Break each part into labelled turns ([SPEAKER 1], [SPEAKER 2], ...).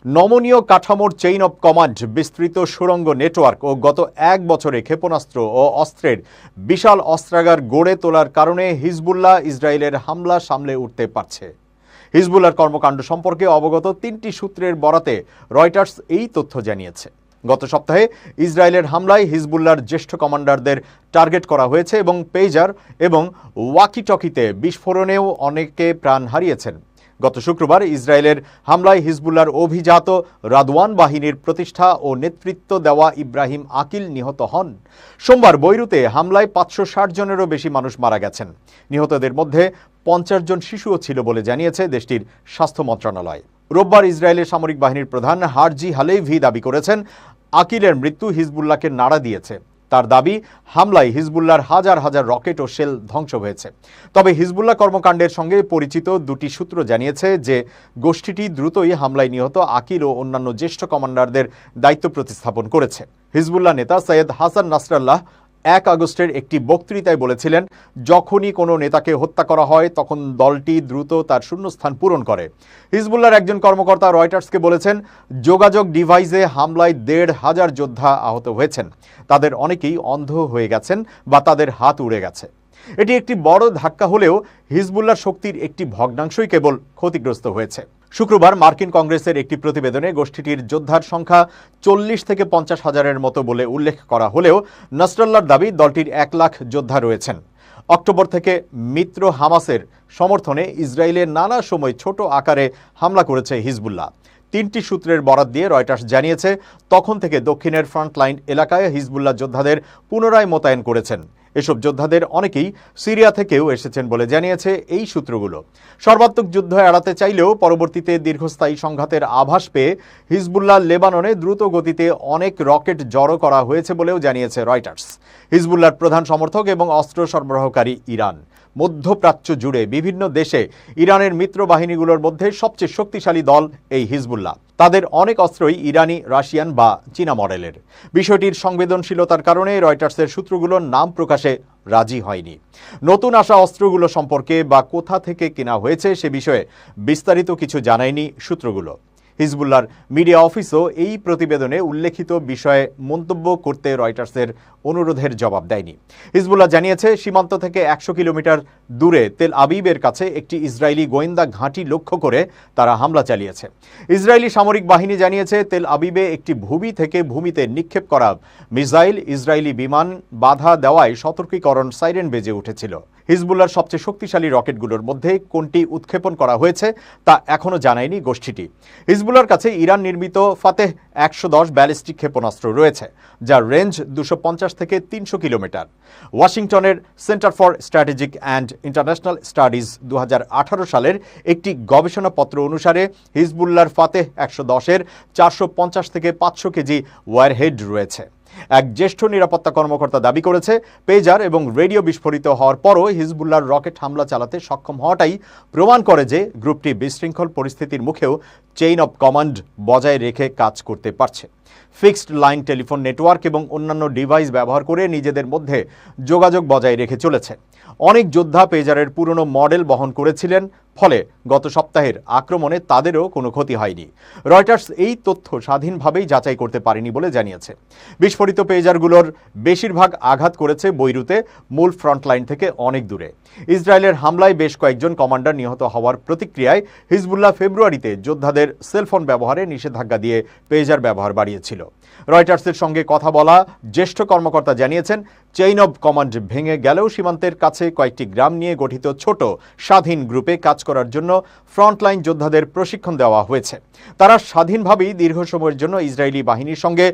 [SPEAKER 1] নমনীয় কাঠামোর chain of command, বিস্তৃত সুড়ঙ্গ নেটওয়ার্ক ও গত এক বছরে ক্ষেপণাস্ত্র ও অস্ত্রের বিশাল অস্ত্রাগার গড়ে তোলার কারণে হিজবুল্লাহ ইসরায়েলের হামলা সামলে উঠতে পারছে। হিজবুল্লাহর কর্মকাণ্ড সম্পর্কে অবগত 3টি সূত্রের বরাতে রয়টার্স এই তথ্য জানিয়েছে। গত সপ্তাহে ইসরায়েলের হামলায় হিজবুল্লাহর জ্যেষ্ঠ কমান্ডারদের টার্গেট করা হয়েছে এবং পেজার এবং ওয়াকিটকিতে বিস্ফোরণেও অনেকে প্রাণ হারিয়েছেন। গত শুক্রবার ইসরায়েলের হামলায় হিজবুল্লাহর অভিজাত রাদওয়ান বাহিনীর প্রতিষ্ঠা ও নেতৃত্ব দেওয়া ইব্রাহিম আকিল নিহত হন। সোমবার বৈরুতে হামলায় 560 জনেরও বেশি মানুষ মারা গেছেন। নিহতদের মধ্যে 50 জন শিশুও ছিল বলে জানিয়েছে দেশটির স্বাস্থ্য মন্ত্রণালয়। রোববার ইসরায়েলের সামরিক বাহিনীর প্রধান হারজি হালেভি দাবি করেছেন, আকিলের মৃত্যু হিজবুল্লাহকে নাড়া দিয়েছে। তার দাবি, হামলায় হিজবুল্লাহর হাজার হাজার রকেট ও শেল ধ্বংস হয়েছে। তবে হিজবুল্লাহ কর্মকাণ্ডের সঙ্গে পরিচিত 2টি সূত্র জানিয়েছে যে গোষ্ঠীটি দ্রুতই হামলায় নিহত আকিল ও অন্যান্য জ্যেষ্ঠ কমান্ডারদের দায়িত্ব প্রতিস্থাপন করেছে। হিজবুল্লাহ নেতা সৈয়দ হাসান নাসরাল্লাহ 1 আগস্টের একটি বক্তৃতায় বলেছিলেন, যখনই কোনো নেতাকে হত্যা করা হয় তখন দলটি দ্রুত তার শূন্যস্থান পূরণ করে। হিজবুল্লাহর একজন কর্মকর্তা রয়টার্সকে বলেছেন, যোগাযোগ ডিভাইসে হামলায় 1,500 যোদ্ধা আহত হয়েছেন। তাদের অনেকেই অন্ধ হয়ে গেছেন বা তাদের হাত উড়ে গেছে। এটি একটি বড় ধাক্কা হলেও হিজবুল্লাহর শক্তির একটি ভগ্নাংশই কেবল ক্ষতিগ্রস্ত হয়েছে। শুক্রবার মার্কিন কংগ্রেসের একটি প্রতিবেদনে গোষ্ঠীটির যোদ্ধার সংখ্যা 40 থেকে 50 হাজারের মতো বলে উল্লেখ করা হলেও নাসরাল্লাহর দাবি দলটির 1 লাখ যোদ্ধা রয়েছেন। অক্টোবর থেকে মিত্র হামাসের সমর্থনে ইসরায়েলে নানা সময় ছোট আকারে হামলা করেছে হিজবুল্লাহ। 3টি সূত্রের বরাত দিয়ে রয়টার্স জানিয়েছে, তখন থেকে দক্ষিণের ফ্রন্টলাইন এলাকায় হিজবুল্লাহ যোদ্ধাদের পুনরায় মোতায়েন করেছেন। এসব যোদ্ধাদের অনেকেই সিরিয়া থেকেও এসেছেন বলে জানিয়েছে এই সূত্রগুলো। সর্বাত্মক যুদ্ধ এড়াতে চাইলেও পরবর্তীতে দীর্ঘস্থায়ী সংঘাতের আভাস পেয়ে হিজবুল্লাহ লেবাননে দ্রুত গতিতে অনেক রকেট জড়ো করা হয়েছে বলেও জানিয়েছে রয়টার্স। হিজবুল্লাহর প্রধান সমর্থক এবং অস্ত্র সরবরাহকারী ইরান। মধ্যপ্রাচ্য জুড়ে বিভিন্ন দেশে ইরানের মিত্র বাহিনীগুলোর মধ্যে সবচেয়ে শক্তিশালী দল এই হিজবুল্লাহ। তাদের অনেক অস্ত্রই ইরানি, রাশিয়ান বা চীনা মডেলের। বিষয়টির সংবেদনশীলতার কারণে রয়টার্সের সূত্রগুলোর নাম প্রকাশে রাজি হয়নি। নতুন আসা অস্ত্রগুলো সম্পর্কে বা কোথা থেকে কেনা হয়েছে সে বিষয়ে বিস্তারিত কিছু জানায়নি সূত্রগুলো। হিজবুল্লাহর মিডিয়া অফিসও এই প্রতিবেদনে উল্লেখিত বিষয়ে মন্তব্য করতে রয়টার্সের অনুরোধের জবাব দেয়নি। হিজবুল্লাহ জানিয়েছে, সীমান্ত থেকে 100 কিলোমিটার দূরে তেল আবিবের কাছে একটি ইসরায়েলি গোয়েন্দা ঘাঁটি লক্ষ্য করে তারা হামলা চালিয়েছে। ইসরায়েলি সামরিক বাহিনী জানিয়েছে, তেল আবিবে একটি ভূমি থেকে ভূমিতে নিক্ষেপ করা মিসাইল ইসরায়েলি বিমান বাধা দেওয়ায় সতর্কীকরণ সাইরেন বেজে উঠেছিল। হিজবুল্লাহর সবচেয়ে শক্তিশালী রকেটগুলোর মধ্যে কোনটি উৎক্ষেপণ করা হয়েছে তা এখনও জানায়নি গোষ্ঠীটি। হিজবুল্লাহর কাছে ইরান নির্মিত ফাতেহ 110 ব্যালিস্টিক ক্ষেপণাস্ত্র রয়েছে, যার রেঞ্জ 250 থেকে 300 কিলোমিটার। ওয়াশিংটনের centre for strategic and international studies 2018 সালের একটি গবেষণাপত্র অনুসারে হিজবুল্লাহর ফাতেহ 110-এর 450 থেকে 500 কেজি ওয়ারহেড রয়েছে। এক জ্যেষ্ঠ নিরাপত্তা কর্মকর্তা দাবি করেছে, পেজার এবং রেডিও বিস্ফোরিত হওয়ার পরও হিজবুল্লাহর রকেট হামলা চালাতে সক্ষম হওয়াটাই প্রমাণ করে যে গ্রুপটি বিশৃঙ্খল পরিস্থিতির মুখেও চেইন অব কমান্ড বজায় রেখে কাজ করতে পারছে। ফিক্সড লাইন টেলিফোন নেটওয়ার্ক এবং অন্যান্য ডিভাইস ব্যবহার করে নিজেদের মধ্যে যোগাযোগ বজায় রেখে চলেছে। অনেক যোদ্ধা পেজারের পুরনো মডেল বহন করেছিলেন, ফলে গত সপ্তাহের আক্রমণে তাদেরও কোনো ক্ষতি হয়নি। রয়টার্স এই তথ্য স্বাধীনভাবেই যাচাই করতে পারেনি বলে জানিয়েছে। বিস্ফোরিত পেজারগুলোর বেশিরভাগ আঘাত করেছে বৈরুতে, মূল ফ্রন্টলাইন থেকে অনেক দূরে। ইসরায়েলের হামলায় বেশ কয়েকজন কমান্ডার নিহত হওয়ার প্রতিক্রিয়ায় হিজবুল্লাহ ফেব্রুয়ারিতে যোদ্ধাদের সেলফোন ব্যবহারে নিষেধাজ্ঞা দিয়ে পেজার ব্যবহার বাড়িয়েছিল। রয়টার্সের সঙ্গে কথা বলা জ্যেষ্ঠ কর্মকর্তা জানিয়েছেন, চেইন অব কমান্ড ভেঙে গেলেও সীমান্তের কাছে কয়েকটি গ্রাম নিয়ে গঠিত ছোট স্বাধীন গ্রুপে কাজ করার জন্য ফ্রন্টলাইন যোদ্ধাদের প্রশিক্ষণ দেওয়া হয়েছে। তারা স্বাধীনভাবেই দীর্ঘ সময়ের জন্য ইসরায়েলি বাহিনীর সঙ্গে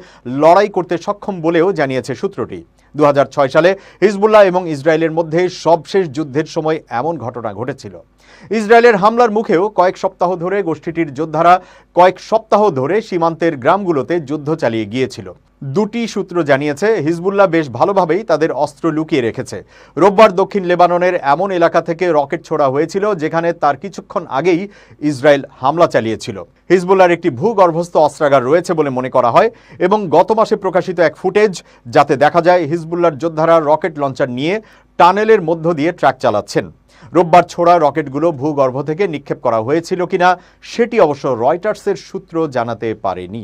[SPEAKER 1] লড়াই করতে সক্ষম বলেও জানিয়েছে সূত্রটি। 2006 সালে হিজবুল্লাহ এবং ইসরায়েলের মধ্যে সবশেষ যুদ্ধের সময় এমন ঘটনা ঘটেছিল। ইসরায়েলের হামলার মুখেও কয়েক সপ্তাহ ধরে গোষ্ঠীটির যোদ্ধারা কয়েক সপ্তাহ ধরে সীমান্তের গ্রামগুলোতে যুদ্ধ চালিয়ে গিয়েছিল। 2টি সূত্র জানিয়েছে, হিজবুল্লাহ বেশ ভালোভাবেই তাদের অস্ত্র লুকিয়ে রেখেছে। রোববার দক্ষিণ লেবাননের এমন এলাকা থেকে রকেট ছোড়া হয়েছিল যেখানে তার কিছুক্ষণ আগেই ইসরায়েল হামলা চালিয়েছিল। হিজবুল্লাহর একটি ভূগর্ভস্থ অস্ত্রাগার রয়েছে বলে মনে করা হয় এবং গত মাসে প্রকাশিত এক ফুটেজ, যাতে দেখা যায় হিজবুল্লাহর যোদ্ধারা রকেট লঞ্চার নিয়ে টানেলের মধ্য দিয়ে ট্রাক চালাচ্ছেন। রোববার ছোড়া রকেটগুলো ভূগর্ভ থেকে নিক্ষেপ করা হয়েছিল কিনা সেটি অবশ্য রয়টার্সের সূত্র জানাতে পারেনি।